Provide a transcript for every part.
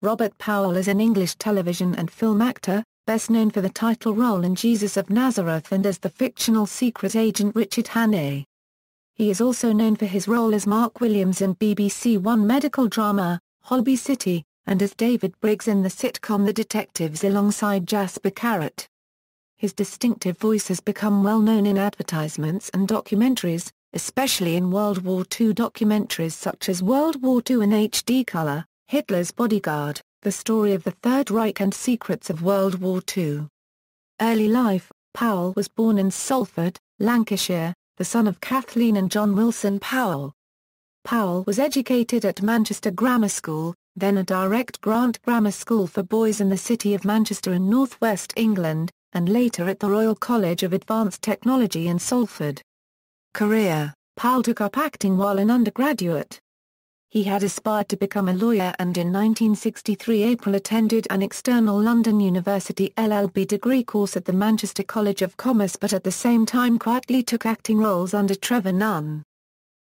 Robert Powell is an English television and film actor, best known for the title role in Jesus of Nazareth and as the fictional secret agent Richard Hannay. He is also known for his role as Mark Williams in BBC One medical drama, Holby City, and as David Briggs in the sitcom The Detectives alongside Jasper Carrott. His distinctive voice has become well known in advertisements and documentaries, especially in World War II documentaries such as World War II in HD color, Hitler's Bodyguard, The Story of the Third Reich and Secrets of World War II. Early life: Powell was born in Salford, Lancashire, the son of Kathleen and John Wilson Powell. Powell was educated at Manchester Grammar School, then a direct grant grammar school for boys in the city of Manchester in northwest England, and later at the Royal College of Advanced Technology in Salford. Career: Powell took up acting while an undergraduate. He had aspired to become a lawyer and in 1963 April attended an external London University LLB degree course at the Manchester College of Commerce, but at the same time quietly took acting roles under Trevor Nunn.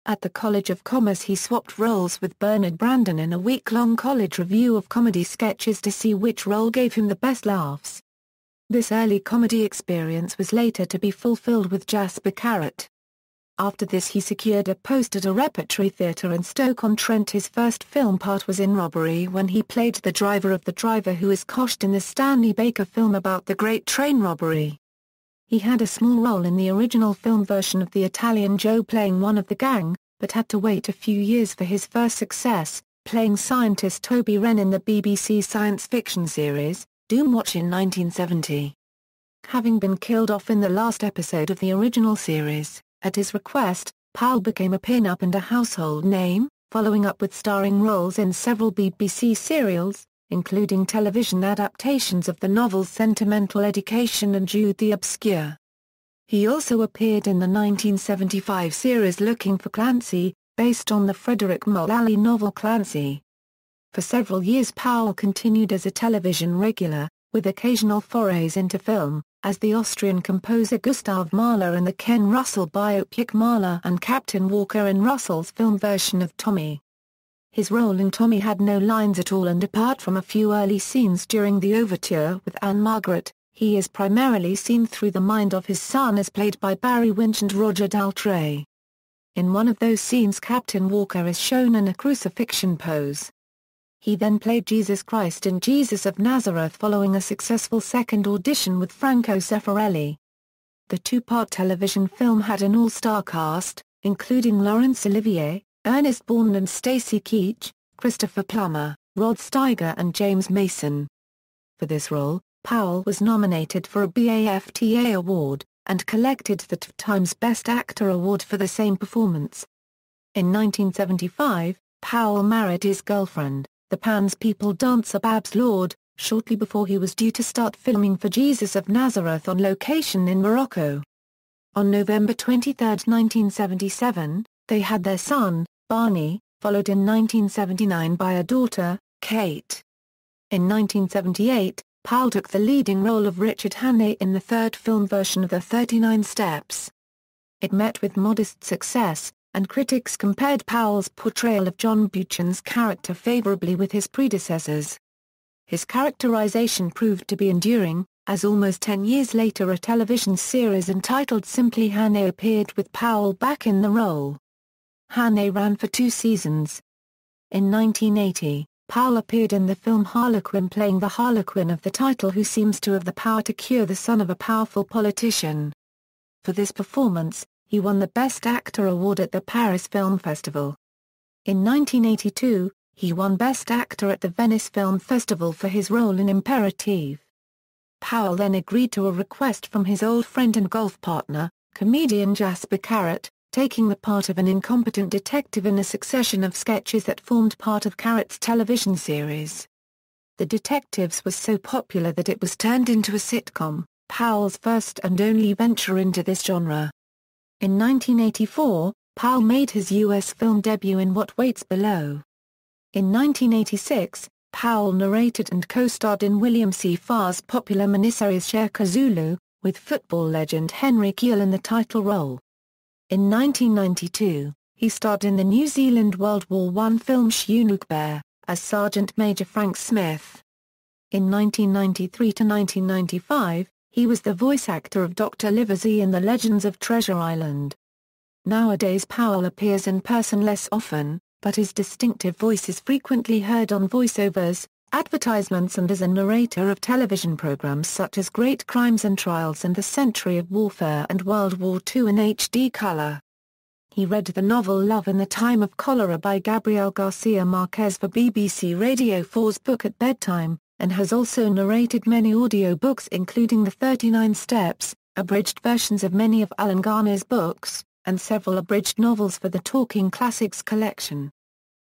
At the College of Commerce he swapped roles with Bernard Brandon in a week-long college review of comedy sketches to see which role gave him the best laughs. This early comedy experience was later to be fulfilled with Jasper Carrott. After this he secured a post at a repertory theatre in Stoke-on-Trent. His first film part was in Robbery, when he played the driver of the driver who is coshed in the Stanley Baker film about the Great Train Robbery. He had a small role in the original film version of The Italian Joe playing one of the gang, but had to wait a few years for his first success, playing scientist Toby Wren in the BBC science fiction series, Doomwatch in 1970. Having been killed off in the last episode of the original series, at his request, Powell became a pin-up and a household name, following up with starring roles in several BBC serials, including television adaptations of the novels Sentimental Education and Jude the Obscure. He also appeared in the 1975 series Looking for Clancy, based on the Frederick Mullally novel Clancy. For several years Powell continued as a television regular, with occasional forays into film, as the Austrian composer Gustav Mahler in the Ken Russell biopic Mahler and Captain Walker in Russell's film version of Tommy. His role in Tommy had no lines at all, and apart from a few early scenes during the overture with Anne Margaret, he is primarily seen through the mind of his son as played by Barry Winch and Roger Daltrey. In one of those scenes Captain Walker is shown in a crucifixion pose. He then played Jesus Christ in Jesus of Nazareth following a successful second audition with Franco Zeffirelli. The two-part television film had an all-star cast, including Laurence Olivier, Ernest Borgnine and Stacy Keach, Christopher Plummer, Rod Steiger and James Mason. For this role, Powell was nominated for a BAFTA award, and collected the Times Best Actor award for the same performance. In 1975, Powell married his girlfriend, the Pan's People dancer Babs Lord, shortly before he was due to start filming for Jesus of Nazareth on location in Morocco. On November 23, 1977, they had their son, Barney, followed in 1979 by a daughter, Kate. In 1978, Powell took the leading role of Richard Hannay in the third film version of The 39 Steps. It met with modest success, and critics compared Powell's portrayal of John Buchan's character favorably with his predecessors. His characterization proved to be enduring, as almost 10 years later a television series entitled Simply Hannay appeared with Powell back in the role. Hannay ran for 2 seasons. In 1980, Powell appeared in the film Harlequin playing the Harlequin of the title who seems to have the power to cure the son of a powerful politician. For this performance, he won the Best Actor award at the Paris Film Festival. In 1982, he won Best Actor at the Venice Film Festival for his role in Imperative. Powell then agreed to a request from his old friend and golf partner, comedian Jasper Carrott, taking the part of an incompetent detective in a succession of sketches that formed part of Carrott's television series. The Detectives was so popular that it was turned into a sitcom, Powell's first and only venture into this genre. In 1984, Powell made his U.S. film debut in What Waits Below. In 1986, Powell narrated and co-starred in William C. Farr's popular miniseries Shaka Zulu, with football legend Henry Keel in the title role. In 1992, he starred in the New Zealand World War I film Sihanoukvare, as Sergeant Major Frank Smith. In 1993 to 1995, he was the voice actor of Dr. Livesey in The Legends of Treasure Island. Nowadays Powell appears in person less often, but his distinctive voice is frequently heard on voiceovers, advertisements and as a narrator of television programs such as Great Crimes and Trials and The Century of Warfare and World War II in HD color. He read the novel Love in the Time of Cholera by Gabriel Garcia Marquez for BBC Radio 4's Book at Bedtime, and has also narrated many audiobooks including The 39 Steps, abridged versions of many of Alan Garner's books, and several abridged novels for the Talking Classics collection.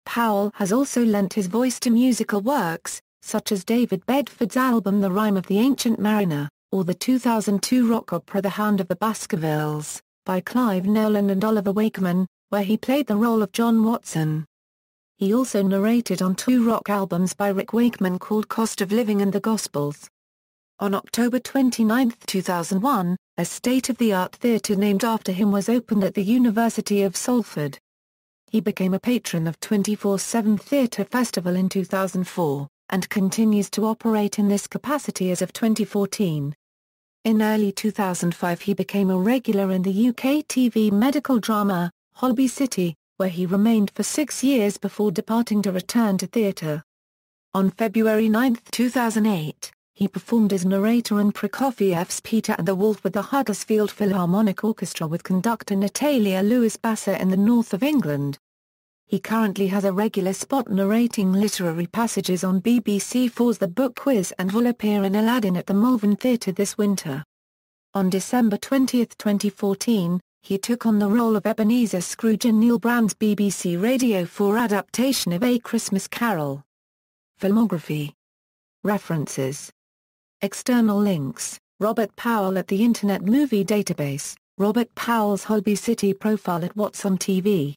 Powell has also lent his voice to musical works, such as David Bedford's album The Rime of the Ancient Mariner, or the 2002 rock opera The Hound of the Baskervilles, by Clive Nolan and Oliver Wakeman, where he played the role of John Watson. He also narrated on 2 rock albums by Rick Wakeman called Cost of Living and The Gospels. On October 29, 2001, a state-of-the-art theatre named after him was opened at the University of Salford. He became a patron of 24/7 Theatre Festival in 2004, and continues to operate in this capacity as of 2014. In early 2005 he became a regular in the UK TV medical drama, Holby City, where he remained for 6 years before departing to return to theatre. On February 9, 2008, he performed as narrator in Prokofiev's Peter and the Wolf with the Huddersfield Philharmonic Orchestra with conductor Natalia Lewis-Basser in the north of England. He currently has a regular spot narrating literary passages on BBC 4's The Book Quiz and will appear in Aladdin at the Malvern Theatre this winter. On December 20, 2014, he took on the role of Ebenezer Scrooge in Neil Brand's BBC Radio 4 adaptation of A Christmas Carol. Filmography. References. External links: Robert Powell at the Internet Movie Database, Robert Powell's Holby City profile at What's on TV.